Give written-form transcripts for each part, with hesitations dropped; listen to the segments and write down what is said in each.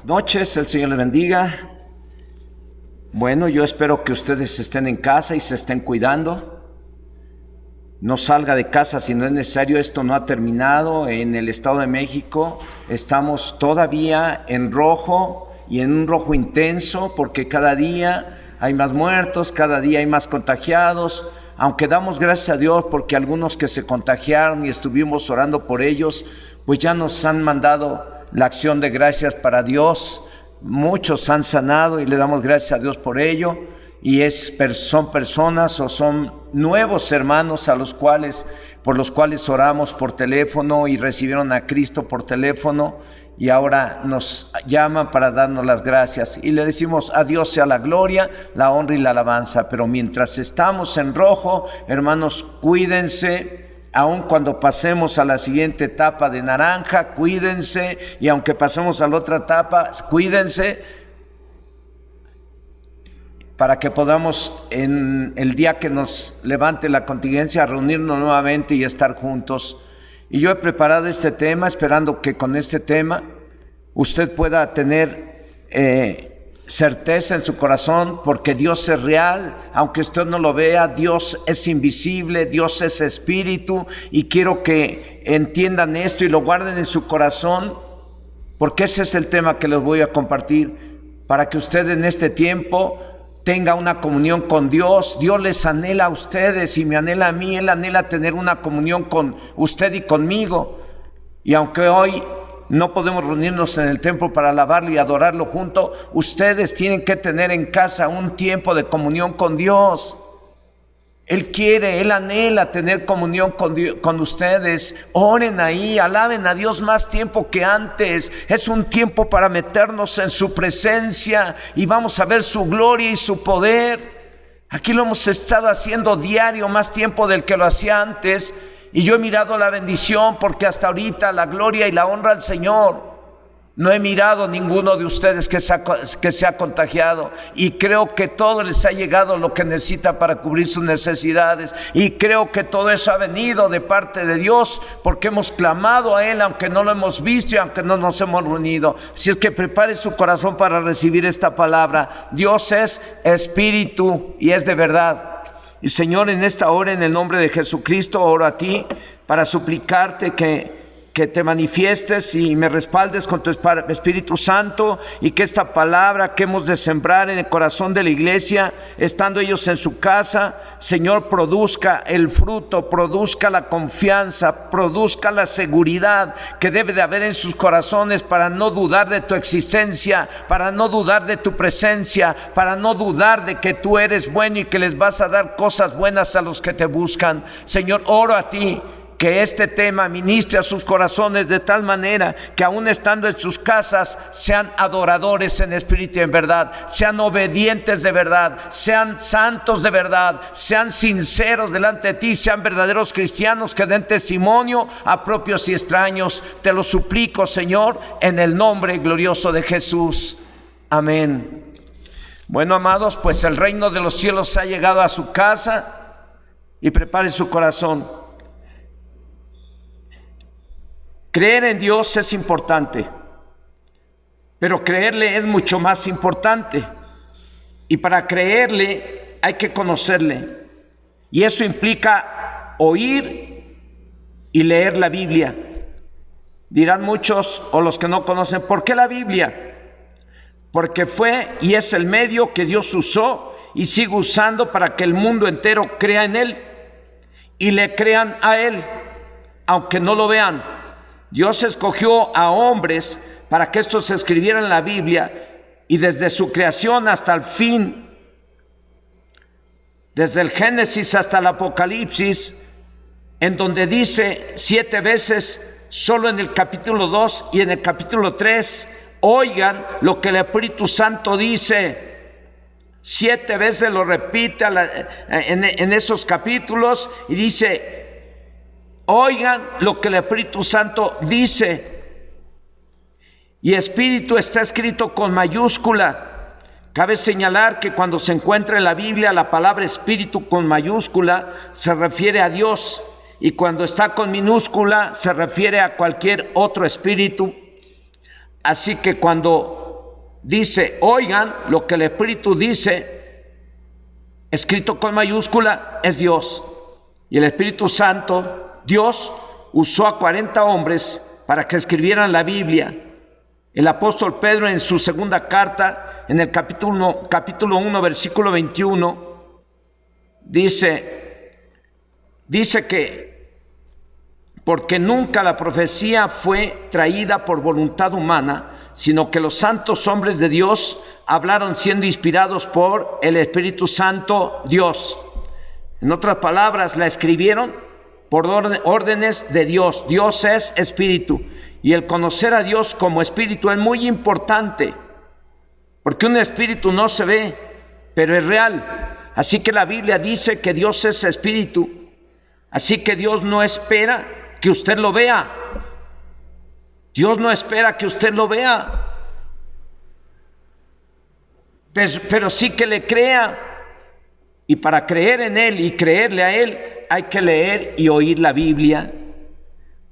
Buenas noches, el Señor les bendiga. Bueno, yo espero que ustedes estén en casa y se estén cuidando. No salga de casa si no es necesario, esto no ha terminado. En el Estado de México estamos todavía en rojo y en un rojo intenso porque cada día hay más muertos, cada día hay más contagiados. Aunque damos gracias a Dios porque algunos que se contagiaron y estuvimos orando por ellos, pues ya nos han mandado la acción de gracias para Dios. Muchos han sanado y le damos gracias a Dios por ello. Y son personas o son nuevos hermanos por los cuales oramos por teléfono y recibieron a Cristo por teléfono y ahora nos llaman para darnos las gracias y le decimos a Dios sea la gloria, la honra y la alabanza. Pero mientras estamos en rojo, hermanos, cuídense. Aun cuando pasemos a la siguiente etapa de naranja, cuídense, y aunque pasemos a la otra etapa, cuídense, para que podamos en el día que nos levante la contingencia reunirnos nuevamente y estar juntos. Y yo he preparado este tema esperando que con este tema usted pueda tener certeza en su corazón, porque Dios es real, aunque usted no lo vea. Dios es invisible, Dios es espíritu, y quiero que entiendan esto y lo guarden en su corazón, porque ese es el tema que les voy a compartir, para que usted en este tiempo tenga una comunión con Dios. Dios les anhela a ustedes y me anhela a mí. Él anhela tener una comunión con usted y conmigo. Y aunque hoy no podemos reunirnos en el templo para alabarlo y adorarlo juntos, ustedes tienen que tener en casa un tiempo de comunión con Dios. Él anhela tener comunión con ustedes. Oren ahí, alaben a Dios más tiempo que antes. Es un tiempo para meternos en su presencia y vamos a ver su gloria y su poder. Aquí lo hemos estado haciendo diario, más tiempo del que lo hacía antes. Y yo he mirado la bendición, porque hasta ahorita la gloria y la honra al Señor. No he mirado ninguno de ustedes que se ha contagiado, y creo que todo les ha llegado lo que necesita para cubrir sus necesidades, y creo que todo eso ha venido de parte de Dios, porque hemos clamado a Él aunque no lo hemos visto y aunque no nos hemos reunido. Así es que prepare su corazón para recibir esta palabra. Dios es espíritu y es de verdad. Y Señor, en esta hora, en el nombre de Jesucristo, oro a ti para suplicarte que te manifiestes y me respaldes con tu Espíritu Santo, y que esta palabra que hemos de sembrar en el corazón de la iglesia, estando ellos en su casa, Señor, produzca el fruto, produzca la confianza, produzca la seguridad que debe de haber en sus corazones, para no dudar de tu existencia, para no dudar de tu presencia, para no dudar de que tú eres bueno y que les vas a dar cosas buenas a los que te buscan. Señor, oro a ti que este tema ministre a sus corazones de tal manera que aún estando en sus casas sean adoradores en espíritu y en verdad, sean obedientes de verdad, sean santos de verdad, sean sinceros delante de ti, sean verdaderos cristianos que den testimonio a propios y extraños. Te lo suplico, Señor, en el nombre glorioso de Jesús. Amén. Bueno, amados, pues el reino de los cielos ha llegado a su casa, y prepare su corazón. Creer en Dios es importante, pero creerle es mucho más importante. Y para creerle hay que conocerle. Y eso implica oír y leer la Biblia. Dirán muchos, o los que no conocen, ¿por qué la Biblia? Porque fue y es el medio que Dios usó y sigue usando para que el mundo entero crea en Él y le crean a Él, aunque no lo vean. Dios escogió a hombres para que estos escribieran la Biblia, y desde su creación hasta el fin, desde el Génesis hasta el Apocalipsis, en donde dice 7 veces, solo en el capítulo 2 y en el capítulo 3, oigan lo que el Espíritu Santo dice. 7 veces lo repite en esos capítulos, y dice: oigan lo que el Espíritu Santo dice. Y espíritu está escrito con mayúscula. Cabe señalar que cuando se encuentra en la Biblia la palabra espíritu con mayúscula se refiere a Dios, y cuando está con minúscula se refiere a cualquier otro espíritu. Así que cuando dice, oigan lo que el Espíritu dice, escrito con mayúscula, es Dios. Y el Espíritu Santo, Dios, usó a 40 hombres para que escribieran la Biblia. El apóstol Pedro en su segunda carta, en el capítulo 1, versículo 21, dice que porque nunca la profecía fue traída por voluntad humana, sino que los santos hombres de Dios hablaron siendo inspirados por el Espíritu Santo Dios. En otras palabras, la escribieron por órdenes de Dios. Dios es espíritu, y el conocer a Dios como espíritu es muy importante, porque un espíritu no se ve, pero es real. Así que la Biblia dice que Dios es espíritu, así que Dios no espera que usted lo vea. Dios no espera que usted lo vea, pero sí que le crea. Y para creer en Él y creerle a Él, hay que leer y oír la Biblia.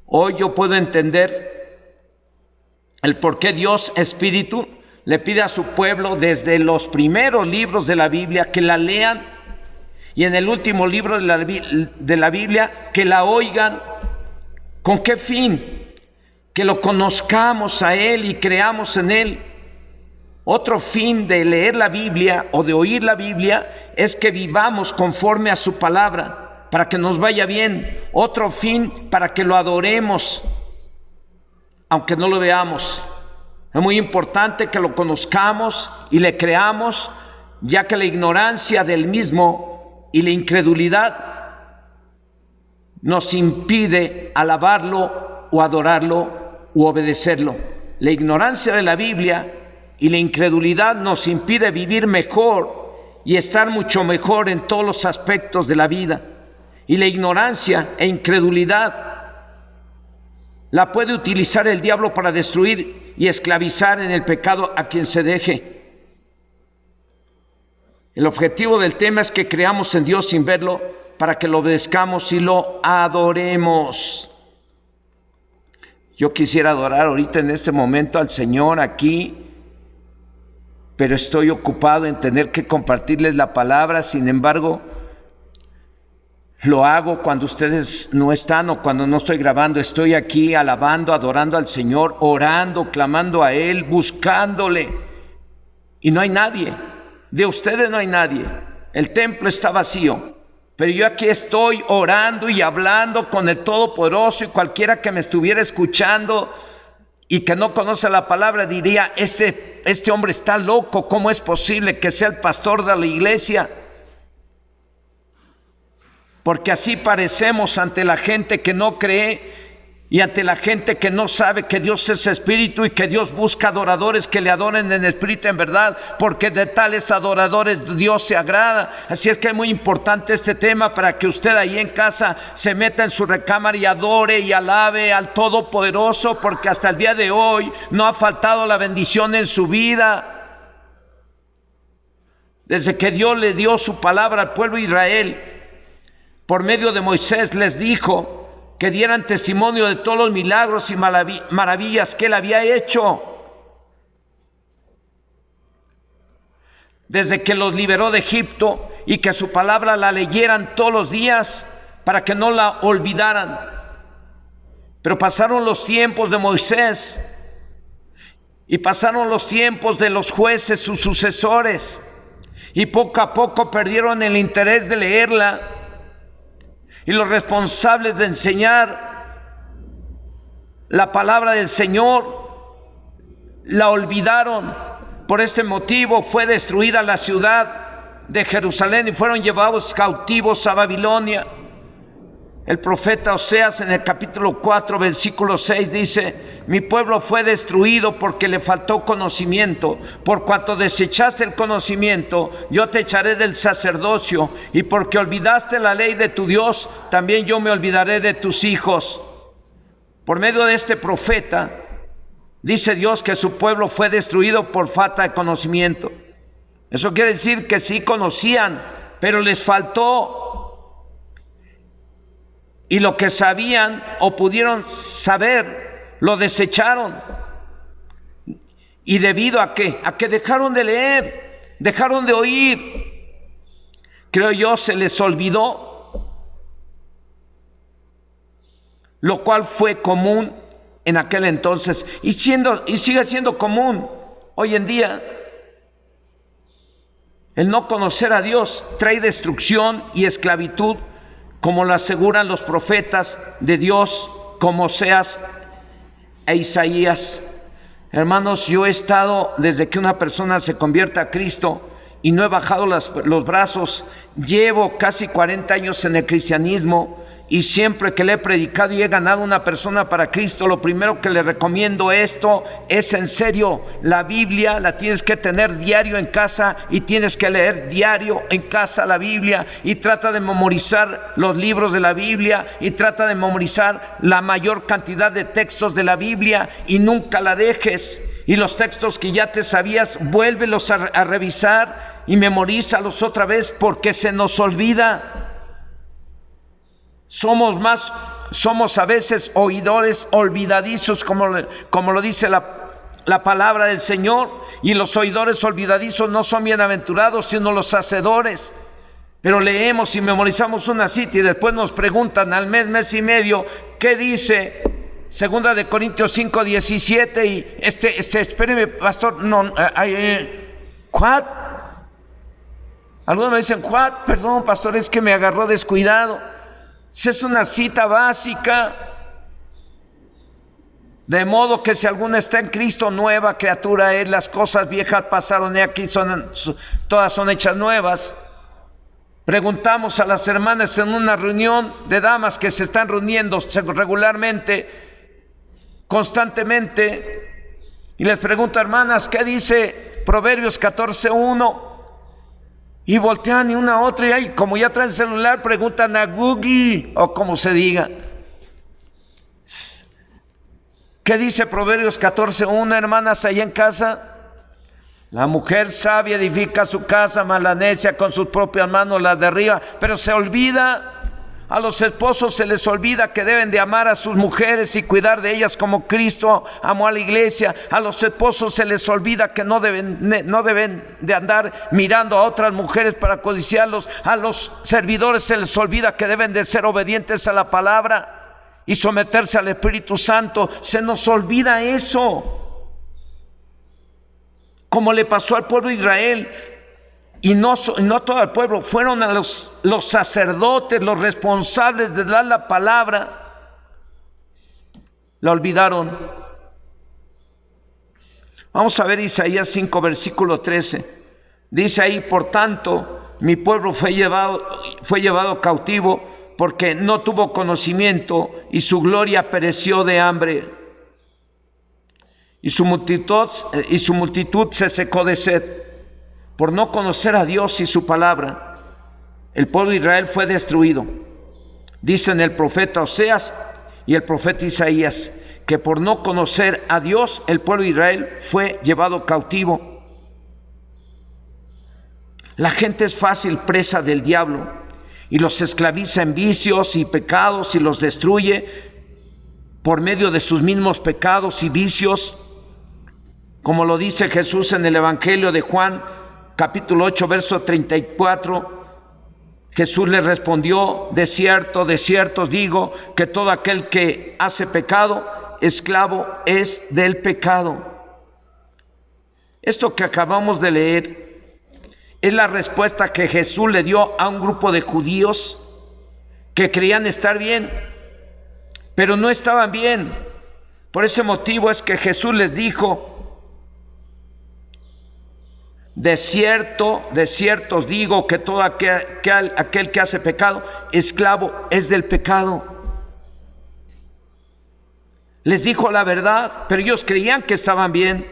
Hoy yo puedo entender el por qué Dios Espíritu le pide a su pueblo desde los primeros libros de la Biblia que la lean, y en el último libro de la Biblia que la oigan. ¿Con qué fin? Que lo conozcamos a Él y creamos en Él. Otro fin de leer la Biblia o de oír la Biblia es que vivamos conforme a su palabra, para que nos vaya bien. Otro fin, para que lo adoremos, aunque no lo veamos. Es muy importante que lo conozcamos y le creamos, ya que la ignorancia del mismo y la incredulidad nos impide alabarlo o adorarlo u obedecerlo. La ignorancia de la Biblia y la incredulidad nos impide vivir mejor y estar mucho mejor en todos los aspectos de la vida. Y la ignorancia e incredulidad la puede utilizar el diablo para destruir y esclavizar en el pecado a quien se deje. El objetivo del tema es que creamos en Dios sin verlo, para que lo obedezcamos y lo adoremos. Yo quisiera adorar ahorita en este momento al Señor aquí, pero estoy ocupado en tener que compartirles la palabra. Sin embargo, lo hago cuando ustedes no están o cuando no estoy grabando. Estoy aquí alabando, adorando al Señor, orando, clamando a Él, buscándole. Y no hay nadie. De ustedes no hay nadie. El templo está vacío. Pero yo aquí estoy orando y hablando con el Todopoderoso, y cualquiera que me estuviera escuchando y que no conoce la palabra diría, este hombre está loco, ¿cómo es posible que sea el pastor de la iglesia? Porque así parecemos ante la gente que no cree y ante la gente que no sabe que Dios es espíritu y que Dios busca adoradores que le adoren en espíritu y en verdad, porque de tales adoradores Dios se agrada. Así es que es muy importante este tema para que usted ahí en casa se meta en su recámara y adore y alabe al Todopoderoso, porque hasta el día de hoy no ha faltado la bendición en su vida. Desde que Dios le dio su palabra al pueblo de Israel, por medio de Moisés les dijo que dieran testimonio de todos los milagros y maravillas que Él había hecho. Desde que los liberó de Egipto, y que su palabra la leyeran todos los días para que no la olvidaran. Pero pasaron los tiempos de Moisés y pasaron los tiempos de los jueces, sus sucesores, y poco a poco perdieron el interés de leerla. Y los responsables de enseñar la palabra del Señor la olvidaron. Por este motivo fue destruida la ciudad de Jerusalén y fueron llevados cautivos a Babilonia. El profeta Oseas en el capítulo 4, versículo 6 dice: mi pueblo fue destruido porque le faltó conocimiento. Por cuanto desechaste el conocimiento, yo te echaré del sacerdocio, y porque olvidaste la ley de tu Dios, también yo me olvidaré de tus hijos. Por medio de este profeta, dice Dios que su pueblo fue destruido por falta de conocimiento. Eso quiere decir que sí conocían, pero les faltó. Y lo que sabían o pudieron saber, lo desecharon. ¿Y debido a qué? A que dejaron de leer, dejaron de oír. Creo yo, se les olvidó, lo cual fue común en aquel entonces y sigue siendo común hoy en día. El no conocer a Dios trae destrucción y esclavitud, como lo aseguran los profetas de Dios, como Oseas e Isaías. Hermanos, yo he estado desde que una persona se convierta a Cristo y no he bajado los brazos. Llevo casi 40 años en el cristianismo y siempre que le he predicado y he ganado una persona para Cristo, lo primero que le recomiendo esto es en serio. La Biblia la tienes que tener diario en casa y tienes que leer diario en casa la Biblia, y trata de memorizar los libros de la Biblia y trata de memorizar la mayor cantidad de textos de la Biblia y nunca la dejes. Y los textos que ya te sabías, vuélvelos a revisar y memorízalos otra vez, porque se nos olvida. Somos a veces oidores olvidadizos, como lo dice la palabra del Señor, y los oidores olvidadizos no son bienaventurados, sino los hacedores. Pero leemos y memorizamos una cita y después nos preguntan al mes y medio, ¿qué dice? Segunda de Corintios 5:17, y espéreme, pastor, no, ¿what? Algunos me dicen, ¿what? Perdón, pastor, es que me agarró descuidado. Esa es una cita básica. De modo que si alguno está en Cristo, nueva criatura es, las cosas viejas pasaron y aquí todas son hechas nuevas. Preguntamos a las hermanas en una reunión de damas que se están reuniendo regularmente, constantemente, y les pregunto, hermanas, ¿qué dice Proverbios 14:1? Y voltean y una a otra, y ahí, como ya traen celular, preguntan a Google, o como se diga. ¿Qué dice Proverbios 14:1, hermanas, allá en casa? La mujer sabia edifica su casa, mas la necia con sus propias manos la derriba. Pero se olvida, a los esposos se les olvida que deben de amar a sus mujeres y cuidar de ellas como Cristo amó a la iglesia. A los esposos se les olvida que no deben de andar mirando a otras mujeres para codiciarlos. A los servidores se les olvida que deben de ser obedientes a la palabra y someterse al Espíritu Santo. Se nos olvida eso, como le pasó al pueblo de Israel. Y no todo el pueblo, fueron a los sacerdotes, los responsables de dar la palabra, la olvidaron. Vamos a ver Isaías 5, versículo 13. Dice ahí, por tanto, mi pueblo fue llevado cautivo, porque no tuvo conocimiento, y su gloria pereció de hambre, y su multitud se secó de sed. Por no conocer a Dios y su palabra, el pueblo de Israel fue destruido. Dicen el profeta Oseas y el profeta Isaías que por no conocer a Dios, el pueblo de Israel fue llevado cautivo. La gente es fácil presa del diablo y los esclaviza en vicios y pecados y los destruye por medio de sus mismos pecados y vicios, como lo dice Jesús en el Evangelio de Juan, capítulo 8, verso 34, Jesús les respondió, de cierto os digo, que todo aquel que hace pecado, esclavo es del pecado. Esto que acabamos de leer es la respuesta que Jesús le dio a un grupo de judíos que creían estar bien, pero no estaban bien. Por ese motivo es que Jesús les dijo, de cierto os digo que todo aquel que hace pecado, esclavo es del pecado. Les dijo la verdad, pero ellos creían que estaban bien.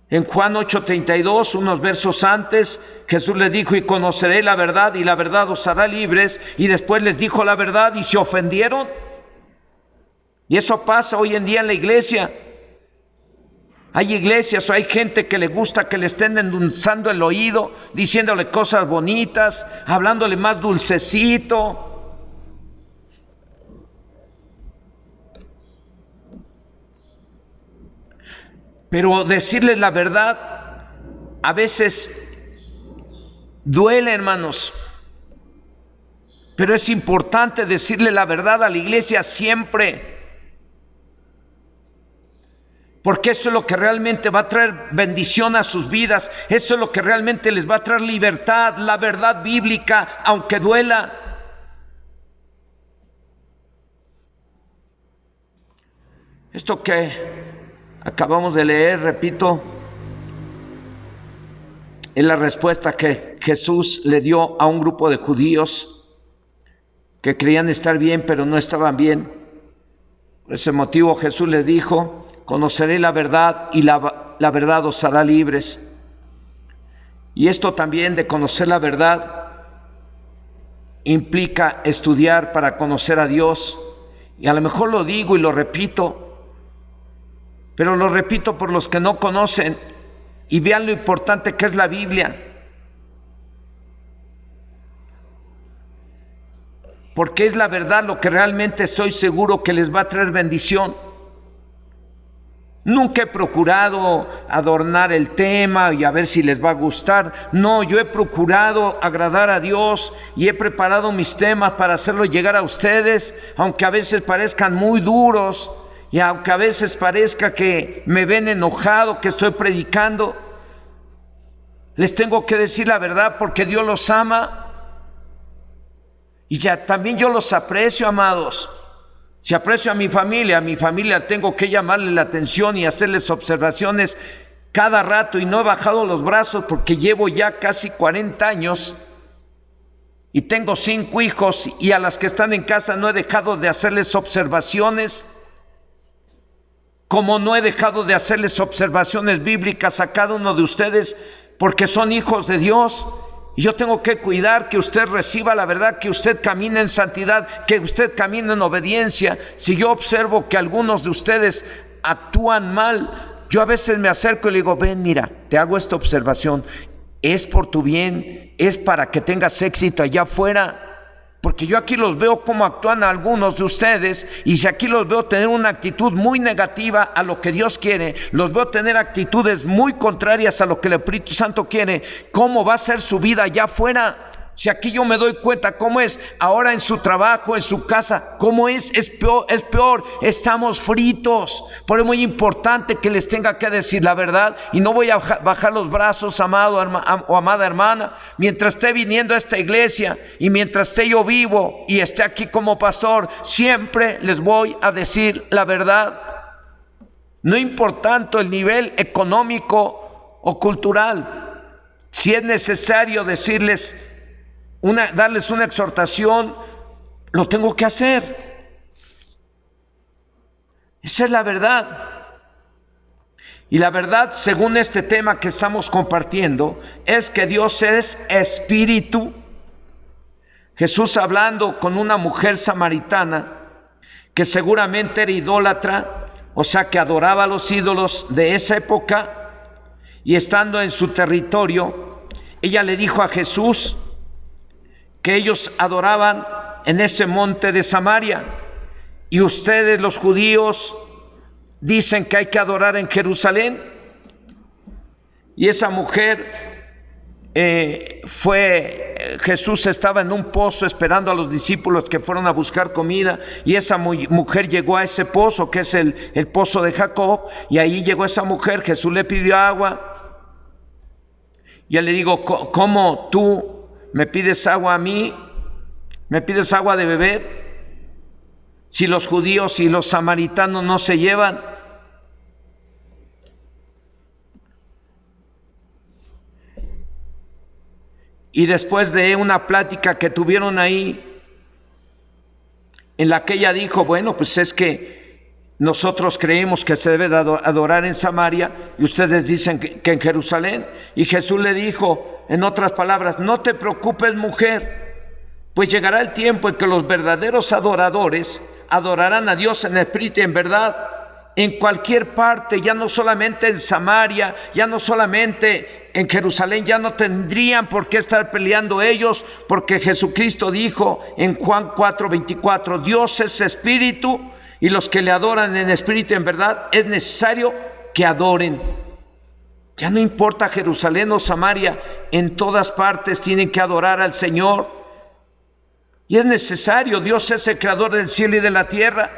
En Juan 8:32, unos versos antes, Jesús les dijo, y conoceré la verdad, y la verdad os hará libres. Y después les dijo la verdad y se ofendieron. Y eso pasa hoy en día en la iglesia. Hay iglesias o hay gente que le gusta que le estén endulzando el oído, diciéndole cosas bonitas, hablándole más dulcecito. Pero decirles la verdad a veces duele, hermanos. Pero es importante decirle la verdad a la iglesia siempre. Porque eso es lo que realmente va a traer bendición a sus vidas. Eso es lo que realmente les va a traer libertad, la verdad bíblica, aunque duela. Esto que acabamos de leer, repito, es la respuesta que Jesús le dio a un grupo de judíos que creían estar bien, pero no estaban bien. Por ese motivo Jesús les dijo: conoceré la verdad y la verdad os hará libres. Y esto también de conocer la verdad implica estudiar para conocer a Dios. Y a lo mejor lo digo y lo repito, pero lo repito por los que no conocen y vean lo importante que es la Biblia. Porque es la verdad lo que realmente estoy seguro que les va a traer bendición. Nunca he procurado adornar el tema y a ver si les va a gustar. No, yo he procurado agradar a Dios y he preparado mis temas para hacerlo llegar a ustedes, aunque a veces parezcan muy duros y aunque a veces parezca que me ven enojado que estoy predicando. Les tengo que decir la verdad porque Dios los ama y ya también yo los aprecio, amados. Si aprecio a mi familia tengo que llamarle la atención y hacerles observaciones cada rato, y no he bajado los brazos porque llevo ya casi 40 años y tengo 5 hijos, y a las que están en casa no he dejado de hacerles observaciones, como no he dejado de hacerles observaciones bíblicas a cada uno de ustedes, porque son hijos de Dios. Y yo tengo que cuidar que usted reciba la verdad, que usted camine en santidad, que usted camine en obediencia. Si yo observo que algunos de ustedes actúan mal, yo a veces me acerco y le digo: ven, mira, te hago esta observación, es por tu bien, es para que tengas éxito allá afuera. Porque yo aquí los veo cómo actúan algunos de ustedes, y si aquí los veo tener una actitud muy negativa a lo que Dios quiere, los veo tener actitudes muy contrarias a lo que el Espíritu Santo quiere, ¿cómo va a ser su vida allá afuera? Si aquí yo me doy cuenta cómo es ahora en su trabajo, en su casa, cómo es peor, estamos fritos. Por eso es muy importante que les tenga que decir la verdad, y no voy a bajar los brazos, amado o amada hermana, mientras esté viniendo a esta iglesia y mientras esté yo vivo y esté aquí como pastor, siempre les voy a decir la verdad. No importando el nivel económico o cultural, si es necesario decirles darles una exhortación, lo tengo que hacer. Esa es la verdad. Y la verdad, según este tema que estamos compartiendo, es que Dios es espíritu. Jesús, hablando con una mujer samaritana que seguramente era idólatra, o sea que adoraba a los ídolos de esa época, y estando en su territorio, ella le dijo a Jesús que ellos adoraban en ese monte de Samaria, y ustedes los judíos dicen que hay que adorar en Jerusalén. Y esa mujer Jesús estaba en un pozo esperando a los discípulos que fueron a buscar comida, y esa mujer llegó a ese pozo que es el pozo de Jacob, y ahí llegó esa mujer. Jesús le pidió agua, y él le dijo: ¿cómo tú me pides agua a mí? ¿Me pides agua de beber? Si los judíos y los samaritanos no se llevan. Y después de una plática que tuvieron ahí, en la que ella dijo: bueno, pues es que nosotros creemos que se debe de adorar en Samaria, y ustedes dicen que en Jerusalén. Y Jesús le dijo, en otras palabras: no te preocupes, mujer, pues llegará el tiempo en que los verdaderos adoradores adorarán a Dios en espíritu y en verdad, en cualquier parte, ya no solamente en Samaria, ya no solamente en Jerusalén. Ya no tendrían por qué estar peleando ellos, porque Jesucristo dijo en Juan 4:24: Dios es espíritu, y los que le adoran en espíritu y en verdad es necesario que adoren. Ya no importa Jerusalén o Samaria, en todas partes tienen que adorar al Señor. Y es necesario, Dios es el creador del cielo y de la tierra.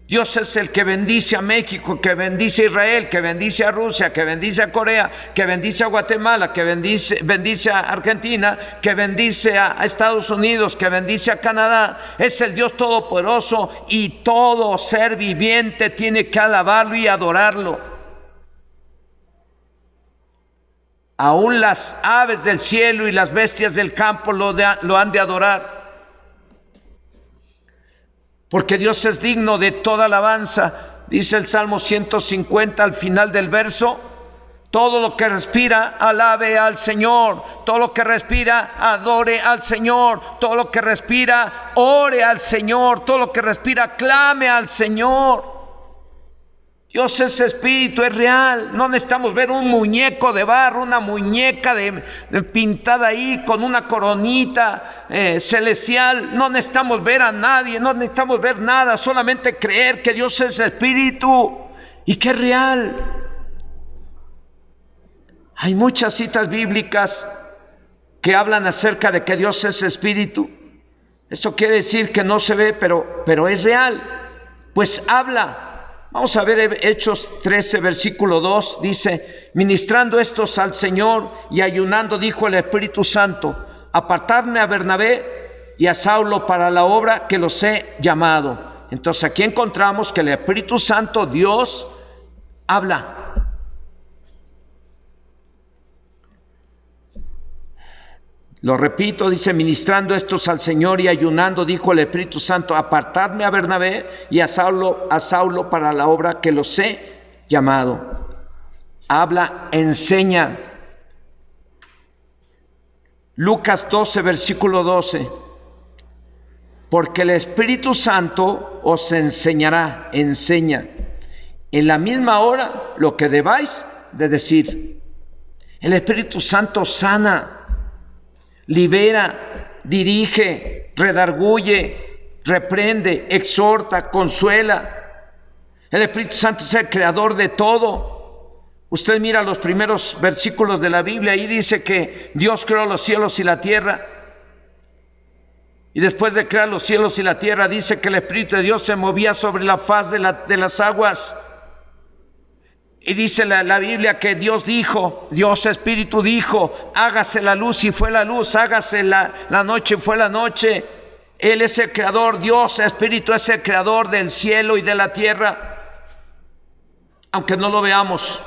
Dios es el que bendice a México, que bendice a Israel, que bendice a Rusia, que bendice a Corea, que bendice a Guatemala, que bendice a Argentina, que bendice a Estados Unidos, que bendice a Canadá. Es el Dios todopoderoso y todo ser viviente tiene que alabarlo y adorarlo. Aún las aves del cielo y las bestias del campo lo han de adorar. Porque Dios es digno de toda alabanza. Dice el Salmo 150 al final del verso: todo lo que respira, alabe al Señor. Todo lo que respira, adore al Señor. Todo lo que respira, ore al Señor. Todo lo que respira, clame al Señor. Dios es espíritu, es real. No necesitamos ver un muñeco de barro, una muñeca pintada ahí con una coronita celestial. No necesitamos ver a nadie, no necesitamos ver nada. Solamente creer que Dios es espíritu y que es real. Hay muchas citas bíblicas que hablan acerca de que Dios es espíritu. Esto quiere decir que no se ve, pero es real. Pues habla. Vamos a ver Hechos 13, versículo 2, dice: ministrando estos al Señor y ayunando, dijo el Espíritu Santo: apartarme a Bernabé y a Saulo para la obra que los he llamado. Entonces aquí encontramos que el Espíritu Santo, Dios, habla. Lo repito, dice: ministrando estos al Señor y ayunando, dijo el Espíritu Santo: apartadme a Bernabé y a Saulo para la obra que los he llamado. Habla, enseña. Lucas 12, versículo 12: porque el Espíritu Santo os enseñará, enseña, en la misma hora lo que debáis de decir. El Espíritu Santo sana, libera, dirige, redarguye, reprende, exhorta, consuela. El Espíritu Santo es el creador de todo. Usted mira los primeros versículos de la Biblia, ahí dice que Dios creó los cielos y la tierra. Y después de crear los cielos y la tierra, dice que el Espíritu de Dios se movía sobre la faz de las aguas. Y dice la Biblia que Dios dijo, Dios Espíritu dijo: hágase la luz, y fue la luz; hágase la noche, y fue la noche. Él es el creador, Dios Espíritu es el creador del cielo y de la tierra, aunque no lo veamos.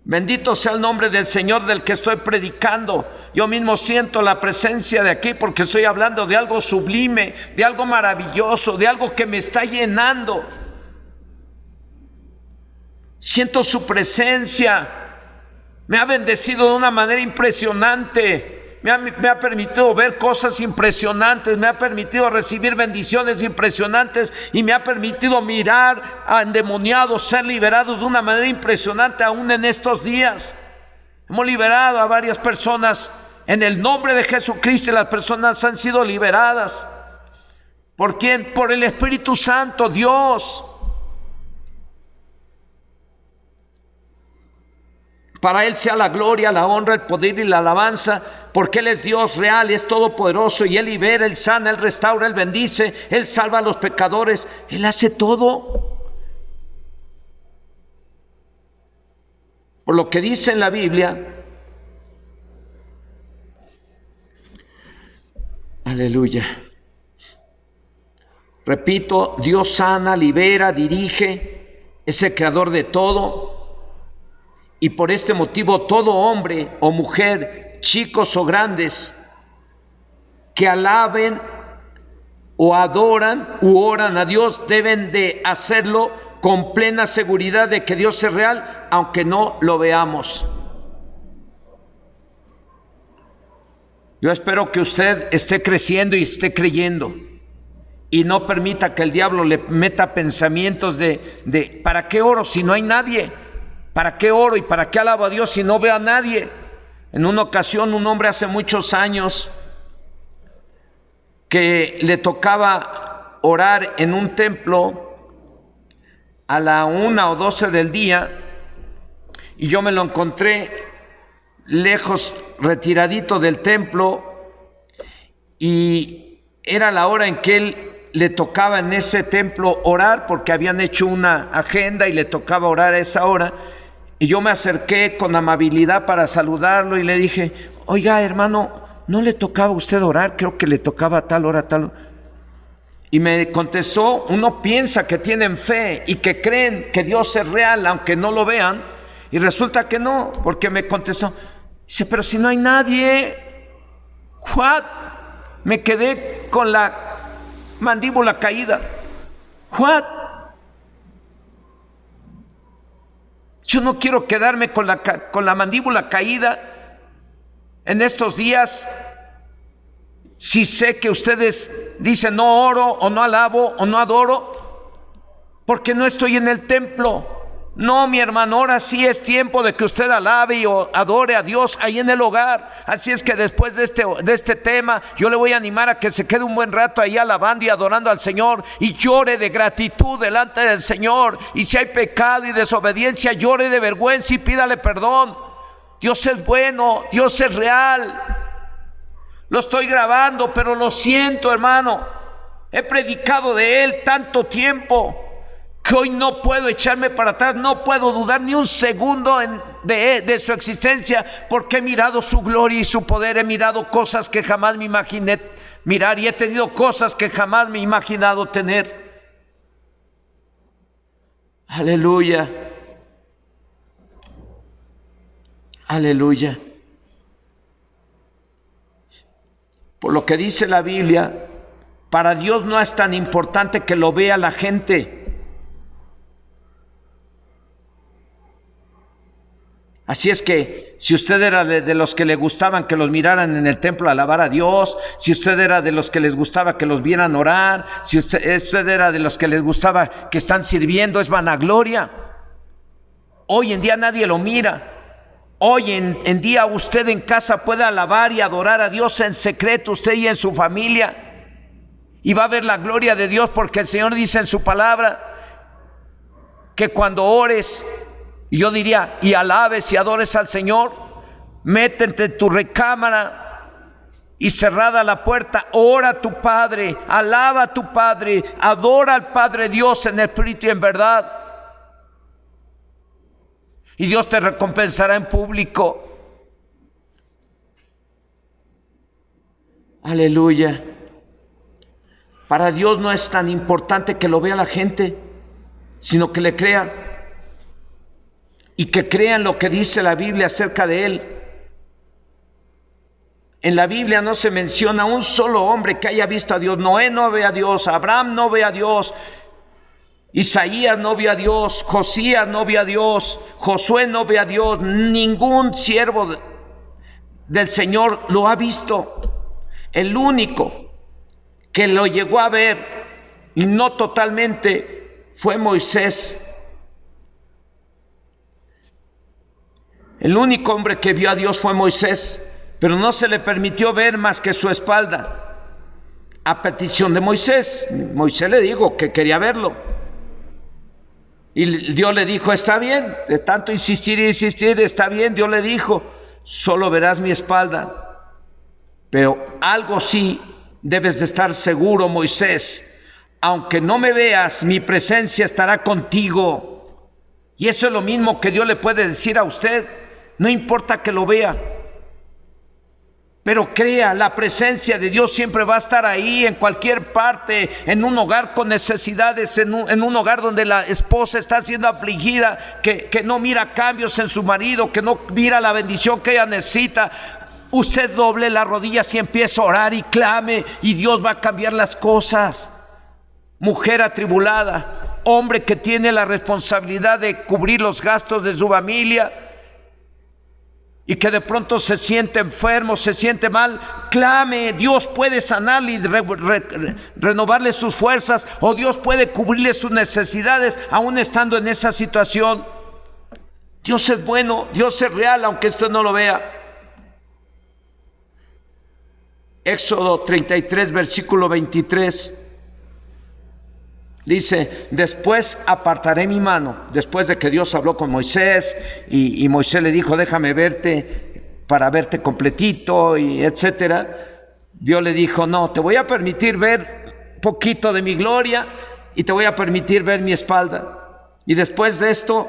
Bendito sea el nombre del Señor del que estoy predicando. Yo mismo siento la presencia de aquí porque estoy hablando de algo sublime, de algo maravilloso, de algo que me está llenando. Siento su presencia. Me ha bendecido de una manera impresionante. Me ha permitido ver cosas impresionantes. Me ha permitido recibir bendiciones impresionantes. Y me ha permitido mirar a endemoniados ser liberados de una manera impresionante aún en estos días. Hemos liberado a varias personas en el nombre de Jesucristo, y las personas han sido liberadas. ¿Por quién? Por el Espíritu Santo, Dios. Para Él sea la gloria, la honra, el poder y la alabanza, porque Él es Dios real, es todopoderoso, y Él libera, Él sana, Él restaura, Él bendice, Él salva a los pecadores. Él hace todo. Por lo que dice en la Biblia, aleluya. Repito, Dios sana, libera, dirige, es el creador de todo. Y por este motivo todo hombre o mujer, chicos o grandes, que alaben o adoran u oran a Dios, deben de hacerlo con plena seguridad de que Dios es real, aunque no lo veamos. Yo espero que usted esté creciendo y esté creyendo, y no permita que el diablo le meta pensamientos de ¿para qué oro si no hay nadie? ¿Para qué oro y para qué alabo a Dios si no veo a nadie? En una ocasión, un hombre hace muchos años que le tocaba orar en un templo, a la 1 o 12 del día, y yo me lo encontré lejos, retiradito del templo, y era la hora en que él le tocaba en ese templo orar, porque habían hecho una agenda y le tocaba orar a esa hora. Y yo me acerqué con amabilidad para saludarlo y le dije: oiga, hermano, ¿no le tocaba a usted orar? Creo que le tocaba a tal hora, tal hora. Y me contestó: uno piensa que tienen fe y que creen que Dios es real, aunque no lo vean, y resulta que no, porque me contestó, dice: pero si no hay nadie. ¿What? Me quedé con la mandíbula caída. ¿What? Yo no quiero quedarme con la mandíbula caída en estos días. Si sé que ustedes dicen no oro o no alabo o no adoro, porque no estoy en el templo. No, mi hermano, ahora sí es tiempo de que usted alabe y adore a Dios ahí en el hogar. Así es que después de este tema, yo le voy a animar a que se quede un buen rato ahí alabando y adorando al Señor, y llore de gratitud delante del Señor. Y si hay pecado y desobediencia, llore de vergüenza y pídale perdón. Dios es bueno, Dios es real. Lo estoy grabando, pero lo siento, hermano. He predicado de Él tanto tiempo que hoy no puedo echarme para atrás, no puedo dudar ni un segundo de su existencia, porque he mirado su gloria y su poder, he mirado cosas que jamás me imaginé mirar, y he tenido cosas que jamás me he imaginado tener. Aleluya. Aleluya. Por lo que dice la Biblia, para Dios no es tan importante que lo vea la gente. Así es que si usted era de los que le gustaban que los miraran en el templo a alabar a Dios, si usted era de los que les gustaba que los vieran orar, si usted era de los que les gustaba que están sirviendo, es vanagloria. Hoy en día nadie lo mira. Hoy en día usted en casa puede alabar y adorar a Dios en secreto, usted y en su familia, y va a ver la gloria de Dios, porque el Señor dice en su palabra que cuando ores, y yo diría, y alabes y adores al Señor, métete en tu recámara y cerrada la puerta, ora a tu Padre, alaba a tu Padre, adora al Padre Dios en espíritu y en verdad, y Dios te recompensará en público. Aleluya. Para Dios no es tan importante que lo vea la gente, sino que le crea, y que crean lo que dice la Biblia acerca de Él. En la Biblia no se menciona un solo hombre que haya visto a Dios. Noé no ve a Dios, Abraham no ve a Dios, Isaías no ve a Dios, Josías no ve a Dios, Josué no ve a Dios. Ningún siervo del Señor lo ha visto. El único que lo llegó a ver, y no totalmente, fue Moisés. El único hombre que vio a Dios fue Moisés, pero no se le permitió ver más que su espalda, a petición de Moisés. Moisés le dijo que quería verlo, y Dios le dijo: está bien, de tanto insistir y insistir, está bien. Dios le dijo: solo verás mi espalda, pero algo sí debes de estar seguro, Moisés: aunque no me veas, mi presencia estará contigo. Y eso es lo mismo que Dios le puede decir a usted. No importa que lo vea, pero crea, la presencia de Dios siempre va a estar ahí, en cualquier parte, en un hogar con necesidades, en un hogar donde la esposa está siendo afligida, que no mira cambios en su marido, que no mira la bendición que ella necesita. Usted doble las rodillas y empieza a orar y clame, y Dios va a cambiar las cosas. Mujer atribulada, hombre que tiene la responsabilidad de cubrir los gastos de su familia, y que de pronto se siente enfermo, se siente mal, clame. Dios puede sanarle y renovarle sus fuerzas, o Dios puede cubrirle sus necesidades aún estando en esa situación. Dios es bueno, Dios es real, aunque usted no lo vea. Éxodo 33, versículo 23. Dice, después apartaré mi mano, después de que Dios habló con Moisés y Moisés le dijo, déjame verte para verte completito y etcétera. Dios le dijo, no, te voy a permitir ver poquito de mi gloria y te voy a permitir ver mi espalda. Y después de esto,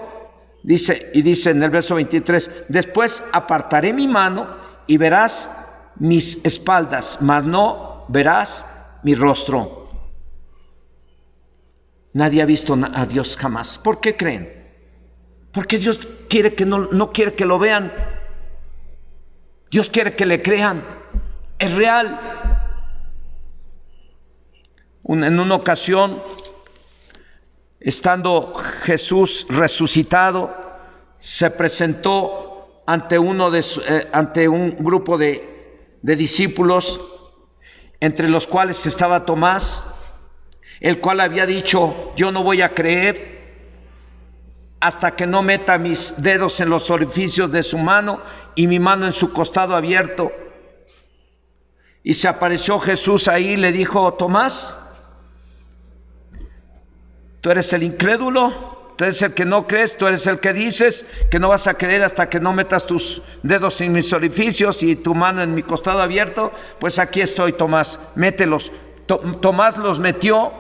dice en el verso 23, después apartaré mi mano y verás mis espaldas, mas no verás mi rostro. Nadie ha visto a Dios jamás. ¿Por qué creen? Porque Dios quiere que no quiere que lo vean. Dios quiere que le crean. Es real. En una ocasión, estando Jesús resucitado, se presentó ante un grupo de discípulos, entre los cuales estaba Tomás, el cual había dicho, yo no voy a creer hasta que no meta mis dedos en los orificios de su mano y mi mano en su costado abierto. Y se apareció Jesús ahí y le dijo, Tomás, tú eres el incrédulo, tú eres el que no crees, tú eres el que dices que no vas a creer hasta que no metas tus dedos en mis orificios y tu mano en mi costado abierto. Pues aquí estoy, Tomás, mételos. Tomás los metió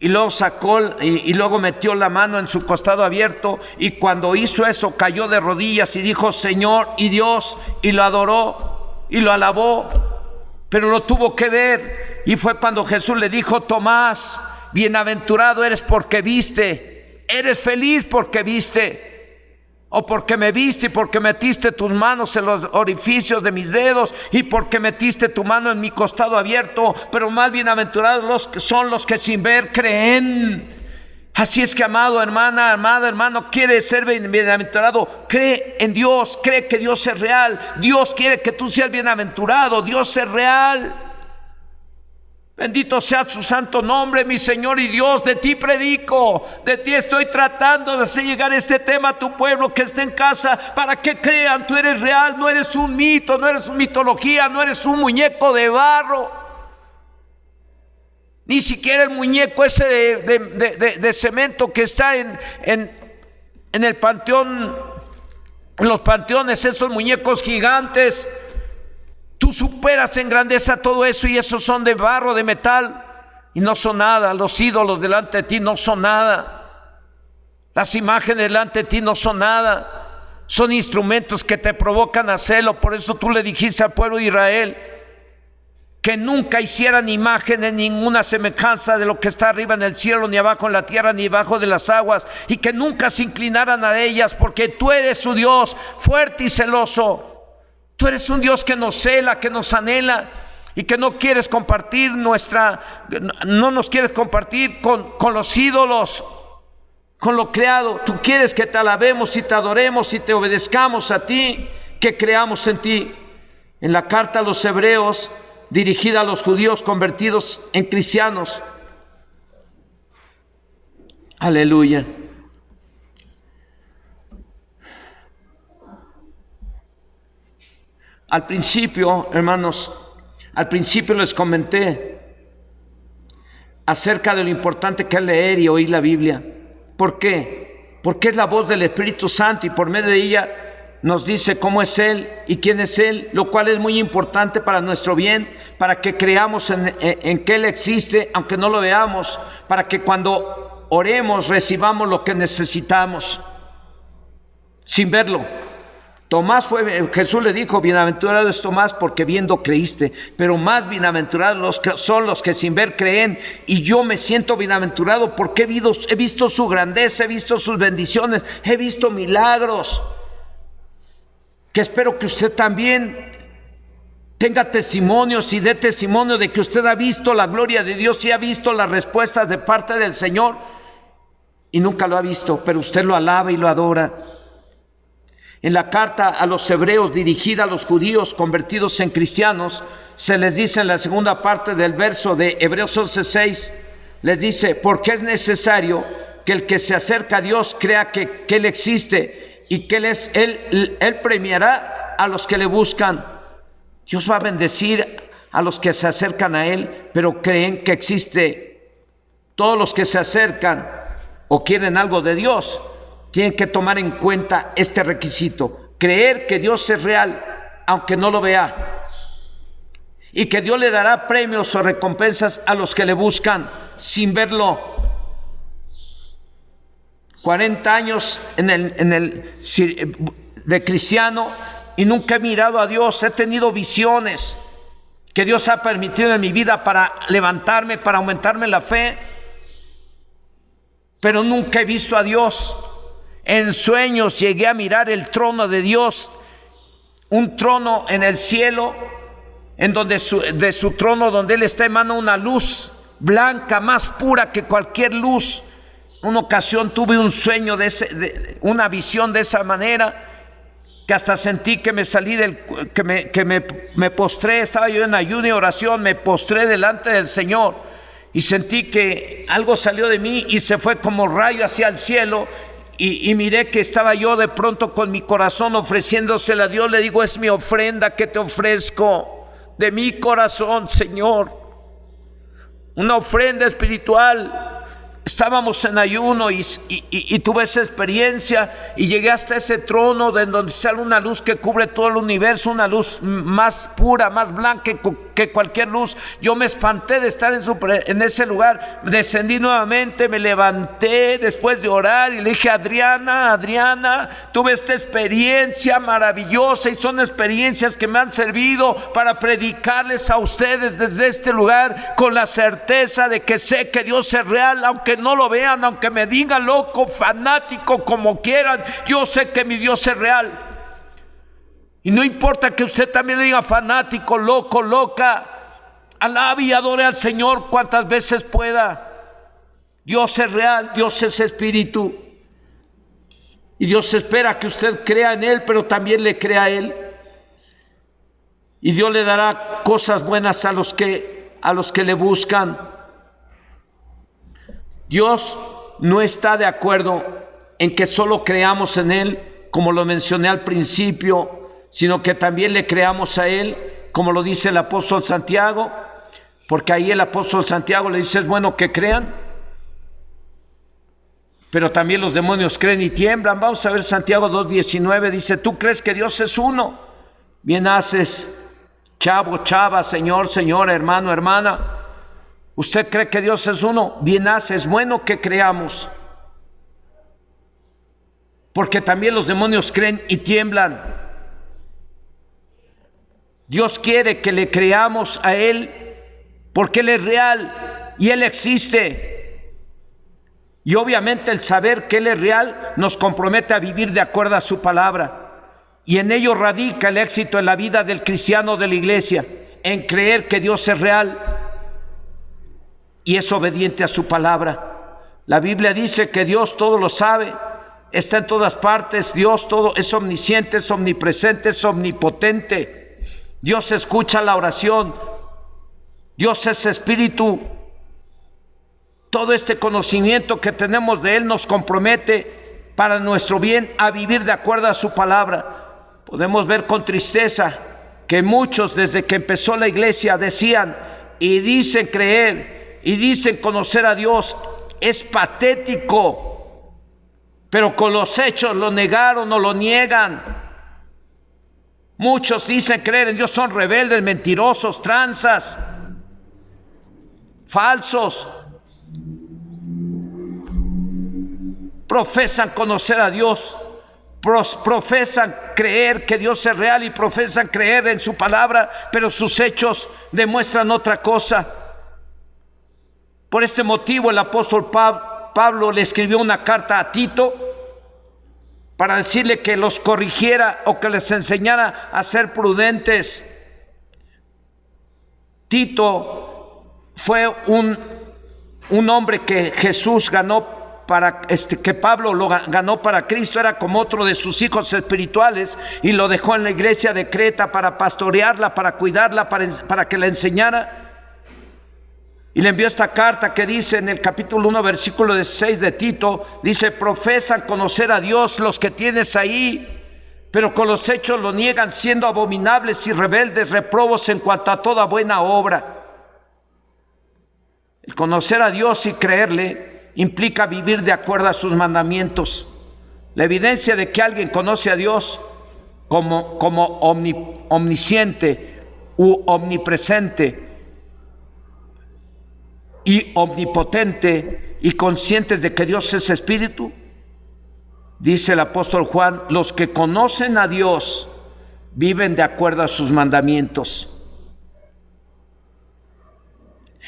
y luego sacó y luego metió la mano en su costado abierto, y cuando hizo eso cayó de rodillas y dijo, Señor y Dios, y lo adoró y lo alabó, pero lo tuvo que ver. Y fue cuando Jesús le dijo, Tomás, bienaventurado eres porque viste, eres feliz porque viste, o porque me viste y porque metiste tus manos en los orificios de mis dedos y porque metiste tu mano en mi costado abierto, pero más bienaventurados son los que sin ver creen. Así es que, amado hermana, amado hermano, ¿quieres ser bienaventurado? Cree en Dios, cree que Dios es real. Dios quiere que tú seas bienaventurado, Dios es real. Bendito sea su santo nombre, mi Señor y Dios. De ti predico, de ti estoy tratando de hacer llegar este tema a tu pueblo que está en casa, para que crean, tú eres real, no eres un mito, no eres una mitología, no eres un muñeco de barro, ni siquiera el muñeco ese de cemento que está en el panteón, en los panteones, esos muñecos gigantes. Tú superas en grandeza todo eso, y esos son de barro, de metal, y no son nada. Los ídolos delante de ti no son nada. Las imágenes delante de ti no son nada. Son instrumentos que te provocan a hacerlo. Por eso tú le dijiste al pueblo de Israel que nunca hicieran imágenes, ninguna semejanza de lo que está arriba en el cielo, ni abajo en la tierra, ni debajo de las aguas, y que nunca se inclinaran a ellas, porque tú eres su Dios fuerte y celoso. Tú eres un Dios que nos cela, que nos anhela, y que no quieres compartir no nos quieres compartir con los ídolos, con lo creado. Tú quieres que te alabemos y te adoremos y te obedezcamos a ti, que creamos en ti. En la carta a los Hebreos, dirigida a los judíos convertidos en cristianos. Aleluya. Al principio, hermanos, al principio les comenté acerca de lo importante que es leer y oír la Biblia. ¿Por qué? Porque es la voz del Espíritu Santo, y por medio de ella nos dice cómo es Él y quién es Él, lo cual es muy importante para nuestro bien, para que creamos en que Él existe, aunque no lo veamos, para que cuando oremos recibamos lo que necesitamos sin verlo. Jesús le dijo, bienaventurado es Tomás porque viendo creíste, pero más bienaventurados son los que sin ver creen. Y yo me siento bienaventurado porque he visto su grandeza, he visto sus bendiciones, he visto milagros, que espero que usted también tenga testimonios y dé testimonio de que usted ha visto la gloria de Dios y ha visto las respuestas de parte del Señor, y nunca lo ha visto, pero usted lo alaba y lo adora. En la carta a los Hebreos, dirigida a los judíos convertidos en cristianos, se les dice en la segunda parte del verso de Hebreos 11:6, les dice, porque es necesario que el que se acerca a Dios crea que Él existe y que Él premiará a los que le buscan. Dios va a bendecir a los que se acercan a Él, pero creen que existe todos los que se acercan o quieren algo de Dios, tienen que tomar en cuenta este requisito: creer que Dios es real, aunque no lo vea, y que Dios le dará premios o recompensas a los que le buscan sin verlo. 40 años de cristiano y nunca he mirado a Dios. He tenido visiones que Dios ha permitido en mi vida para levantarme, para aumentarme la fe, pero nunca he visto a Dios. En sueños llegué a mirar el trono de Dios, un trono en el cielo, en donde de su trono, donde Él está, emana una luz blanca, más pura que cualquier luz. Una ocasión tuve un sueño una visión de esa manera, que hasta sentí que me salí me postré. Estaba yo en ayuno y oración, me postré delante del Señor y sentí que algo salió de mí y se fue como rayo hacia el cielo. Y miré que estaba yo de pronto con mi corazón ofreciéndosela a Dios. Le digo: es mi ofrenda que te ofrezco de mi corazón, Señor, una ofrenda espiritual. Estábamos en ayuno y tuve esa experiencia y llegué hasta ese trono de donde sale una luz que cubre todo el universo, una luz más pura, más blanca que cualquier luz. Yo me espanté de estar en ese lugar. Descendí nuevamente, me levanté después de orar y le dije: Adriana, tuve esta experiencia maravillosa, y son experiencias que me han servido para predicarles a ustedes desde este lugar, con la certeza de que sé que Dios es real, aunque no lo vean, aunque me digan loco, fanático, como quieran. Yo sé que mi Dios es real. Y no importa que usted también le diga fanático, loco, loca. Alabe y adore al Señor cuantas veces pueda. Dios es real, Dios es espíritu. Y Dios espera que usted crea en Él, pero también le crea a Él. Y Dios le dará cosas buenas a los que le buscan. Dios no está de acuerdo en que solo creamos en Él, como lo mencioné al principio, sino que también le creamos a Él, como lo dice el apóstol Santiago, porque ahí el apóstol Santiago le dice: es bueno que crean, pero también los demonios creen y tiemblan. Vamos a ver Santiago 2:19, dice: tú crees que Dios es uno, bien haces, chavo, chava, señor, señora, hermano, hermana. ¿Usted cree que Dios es uno? Bien hace, es bueno que creamos, porque también los demonios creen y tiemblan. Dios quiere que le creamos a Él, porque Él es real y Él existe. Y obviamente el saber que Él es real nos compromete a vivir de acuerdo a su palabra. Y en ello radica el éxito en la vida del cristiano, de la iglesia, en creer que Dios es real y es obediente a su palabra. La Biblia dice que Dios todo lo sabe, está en todas partes. Dios todo es omnisciente, es omnipresente, es omnipotente. Dios escucha la oración. Dios es espíritu. Todo este conocimiento que tenemos de Él nos compromete para nuestro bien a vivir de acuerdo a su palabra. Podemos ver con tristeza que muchos, desde que empezó la iglesia, decían y dicen creer y dicen conocer a Dios. Es patético, pero con los hechos lo negaron o lo niegan. Muchos dicen creer en Dios, son rebeldes, mentirosos, tranzas, falsos. Profesan conocer a Dios, profesan creer que Dios es real y profesan creer en su palabra, pero sus hechos demuestran otra cosa. Por este motivo el apóstol Pablo le escribió una carta a Tito para decirle que los corrigiera o que les enseñara a ser prudentes. Tito fue un hombre que Jesús ganó que Pablo lo ganó para Cristo. Era como otro de sus hijos espirituales y lo dejó en la iglesia de Creta para pastorearla, para cuidarla, para que la enseñara. Y le envió esta carta que dice en el capítulo 1, versículo 16 de Tito, dice: profesan conocer a Dios los que tienes ahí, pero con los hechos lo niegan, siendo abominables y rebeldes, reprobos en cuanto a toda buena obra. El conocer a Dios y creerle implica vivir de acuerdo a sus mandamientos. La evidencia de que alguien conoce a Dios como omnisciente u omnipresente y omnipotente y conscientes de que Dios es espíritu, dice el apóstol Juan, los que conocen a Dios viven de acuerdo a sus mandamientos.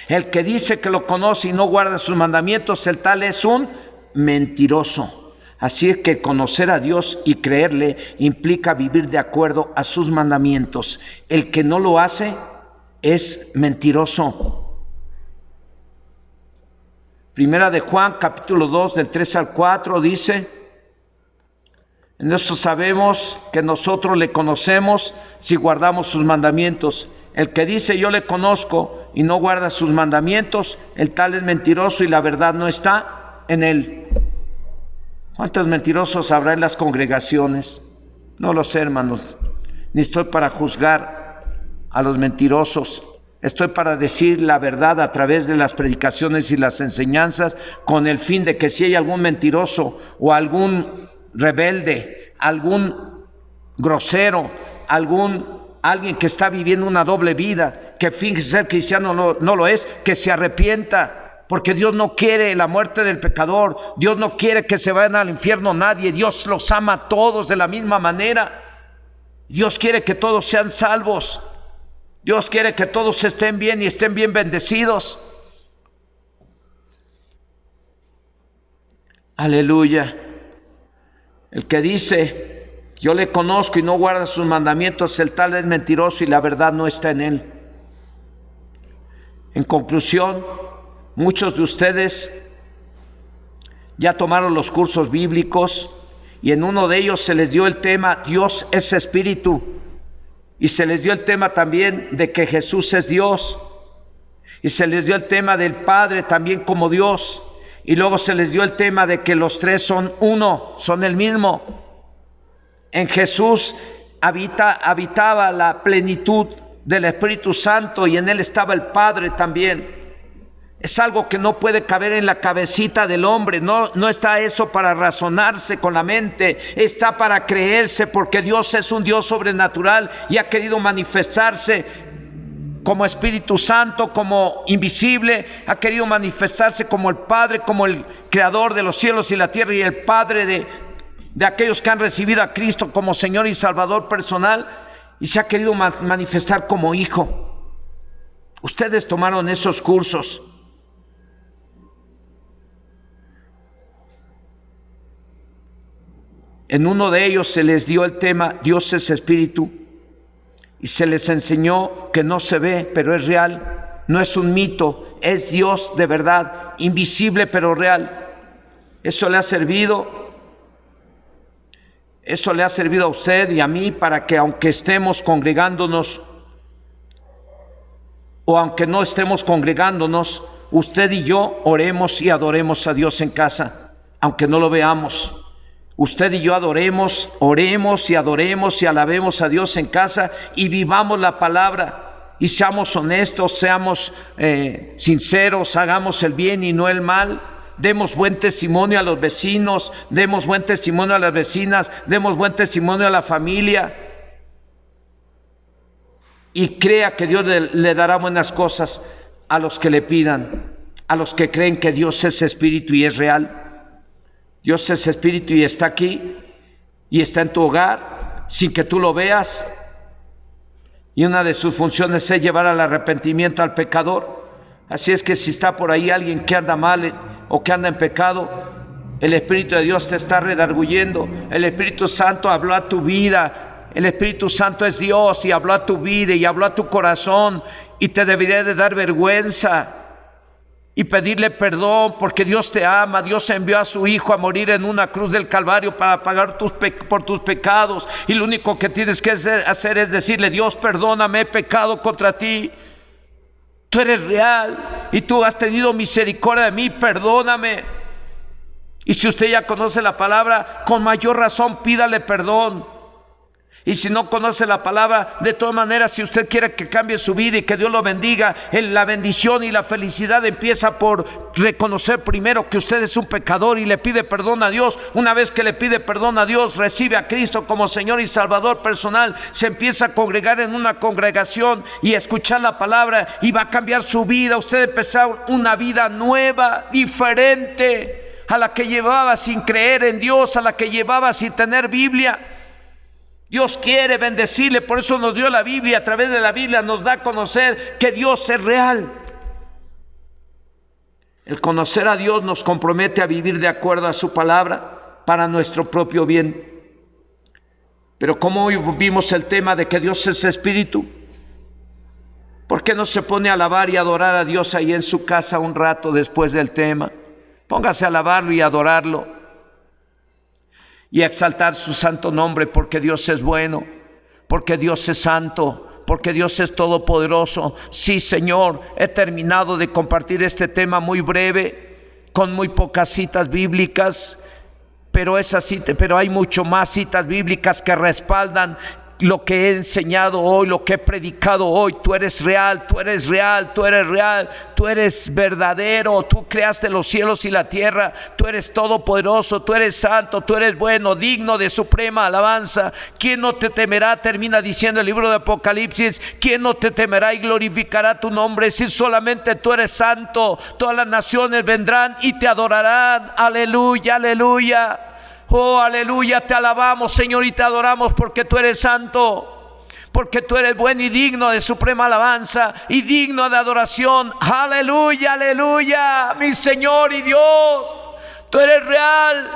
El que dice que lo conoce y no guarda sus mandamientos, el tal es un mentiroso. Así es que conocer a Dios y creerle implica vivir de acuerdo a sus mandamientos. El que no lo hace es mentiroso. Primera de Juan, capítulo 2, del 3 al 4, dice: en esto sabemos que nosotros le conocemos si guardamos sus mandamientos. El que dice yo le conozco y no guarda sus mandamientos, el tal es mentiroso y la verdad no está en él. ¿Cuántos mentirosos habrá en las congregaciones? No lo sé, hermanos, ni estoy para juzgar a los mentirosos. Estoy para decir la verdad a través de las predicaciones y las enseñanzas, con el fin de que si hay algún mentiroso o algún rebelde, algún grosero, alguien que está viviendo una doble vida, que finge ser cristiano, no lo es, que se arrepienta, porque Dios no quiere la muerte del pecador. Dios no quiere que se vayan al infierno nadie. Dios los ama a todos de la misma manera. Dios quiere que todos sean salvos. Dios quiere que todos estén bien y estén bien bendecidos. Aleluya. El que dice yo le conozco y no guarda sus mandamientos, el tal es mentiroso y la verdad no está en él. En conclusión, muchos de ustedes ya tomaron los cursos bíblicos y en uno de ellos se les dio el tema Dios es espíritu, y se les dio el tema también de que Jesús es Dios, y se les dio el tema del Padre también como Dios, y luego se les dio el tema de que los tres son uno, son el mismo. En Jesús habitaba la plenitud del Espíritu Santo y en él estaba el Padre también. Es algo que no puede caber en la cabecita del hombre. No está eso para razonarse con la mente, está para creerse, porque Dios es un Dios sobrenatural y ha querido manifestarse como Espíritu Santo, como invisible, ha querido manifestarse como el Padre, como el Creador de los cielos y la tierra y el Padre de aquellos que han recibido a Cristo como Señor y Salvador personal, y se ha querido manifestar como Hijo. Ustedes tomaron esos cursos. En uno de ellos se les dio el tema Dios es espíritu y se les enseñó que no se ve, pero es real, no es un mito, es Dios de verdad, invisible pero real. Eso le ha servido a usted y a mí para que aunque estemos congregándonos o aunque no estemos congregándonos, usted y yo oremos y adoremos a Dios en casa, aunque no lo veamos. Usted y yo oremos y adoremos y alabemos a Dios en casa y vivamos la palabra y seamos honestos, seamos sinceros, hagamos el bien y no el mal. Demos buen testimonio a los vecinos, demos buen testimonio a las vecinas, demos buen testimonio a la familia. Y crea que Dios le dará buenas cosas a los que le pidan, a los que creen que Dios es espíritu y es real. Dios es espíritu y está aquí y está en tu hogar sin que tú lo veas. Y una de sus funciones es llevar al arrepentimiento al pecador. Así es que si está por ahí alguien que anda mal o que anda en pecado, el Espíritu de Dios te está redarguyendo. El Espíritu Santo habló a tu vida. El Espíritu Santo es Dios y habló a tu vida y habló a tu corazón, y te debería de dar vergüenza y pedirle perdón, porque Dios te ama. Dios envió a su Hijo a morir en una cruz del Calvario para pagar por tus pecados, y lo único que tienes que hacer es decirle: Dios, perdóname, he pecado contra ti. Tú eres real y tú has tenido misericordia de mí, perdóname. Y si usted ya conoce la palabra, con mayor razón pídale perdón. Y si no conoce la palabra, de todas maneras, si usted quiere que cambie su vida y que Dios lo bendiga, la bendición y la felicidad empieza por reconocer primero que usted es un pecador y le pide perdón a Dios. Una vez que le pide perdón a Dios, recibe a Cristo como Señor y Salvador personal, se empieza a congregar en una congregación y a escuchar la palabra, y va a cambiar su vida. Usted empezar una vida nueva, diferente a la que llevaba sin creer en Dios, a la que llevaba sin tener Biblia. Dios quiere bendecirle, por eso nos dio la Biblia. A través de la Biblia nos da a conocer que Dios es real. El conocer a Dios nos compromete a vivir de acuerdo a su palabra para nuestro propio bien. Pero como hoy vimos el tema de que Dios es espíritu, ¿por qué no se pone a alabar y adorar a Dios ahí en su casa un rato después del tema? Póngase a alabarlo y adorarlo y a exaltar su santo nombre, porque Dios es bueno, porque Dios es santo, porque Dios es todopoderoso. Sí, Señor, he terminado de compartir este tema muy breve, con muy pocas citas bíblicas, pero hay mucho más citas bíblicas que respaldan lo que he enseñado hoy, lo que he predicado hoy. Tú eres real, tú eres real, tú eres real, tú eres verdadero, tú creaste los cielos y la tierra, tú eres todopoderoso, tú eres santo, tú eres bueno, digno de suprema alabanza. ¿Quién no te temerá? Termina diciendo el libro de Apocalipsis, ¿quién no te temerá y glorificará tu nombre? Si solamente tú eres santo, todas las naciones vendrán y te adorarán. Aleluya, aleluya. Oh, aleluya, te alabamos, Señor, y te adoramos porque tú eres santo, porque tú eres bueno y digno de suprema alabanza y digno de adoración. Aleluya, aleluya, mi Señor y Dios, tú eres real,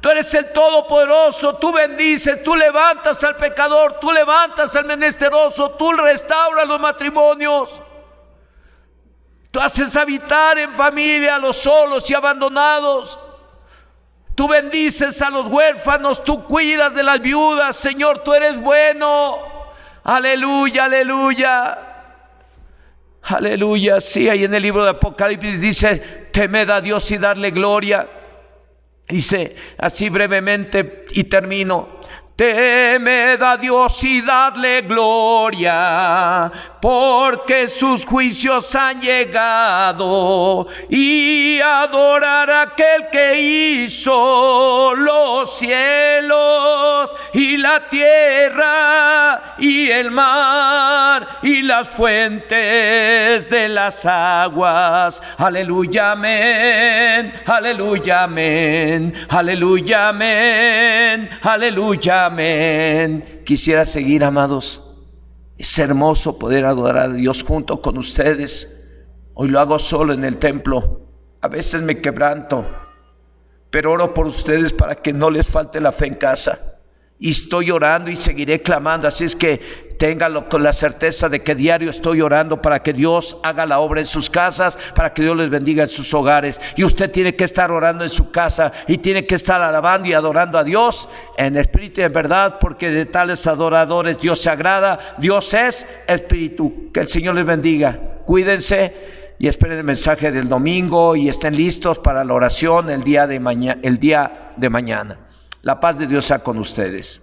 tú eres el todopoderoso, tú bendices, tú levantas al pecador, tú levantas al menesteroso, tú restauras los matrimonios. Tú haces habitar en familia a los solos y abandonados. Tú bendices a los huérfanos, tú cuidas de las viudas. Señor, tú eres bueno. Aleluya, aleluya. Aleluya. Sí, ahí en el libro de Apocalipsis dice, temed a Dios y darle gloria. Dice así brevemente y termino. Temed a Dios y dadle gloria, porque sus juicios han llegado, y adorar a aquel que hizo los cielos y la tierra y el mar y las fuentes de las aguas. Aleluya, amén, aleluya, amén, aleluya, amén, aleluya, amén. Quisiera seguir, amados. Es hermoso poder adorar a Dios junto con ustedes. Hoy lo hago solo en el templo. A veces me quebranto, pero oro por ustedes para que no les falte la fe en casa. Y estoy orando y seguiré clamando. Así es que ténganlo con la certeza de que diario estoy orando para que Dios haga la obra en sus casas, para que Dios les bendiga en sus hogares. Y usted tiene que estar orando en su casa y tiene que estar alabando y adorando a Dios en espíritu y en verdad, porque de tales adoradores Dios se agrada. Dios es espíritu. Que el Señor les bendiga. Cuídense y esperen el mensaje del domingo y estén listos para la oración el día de mañana. La paz de Dios sea con ustedes.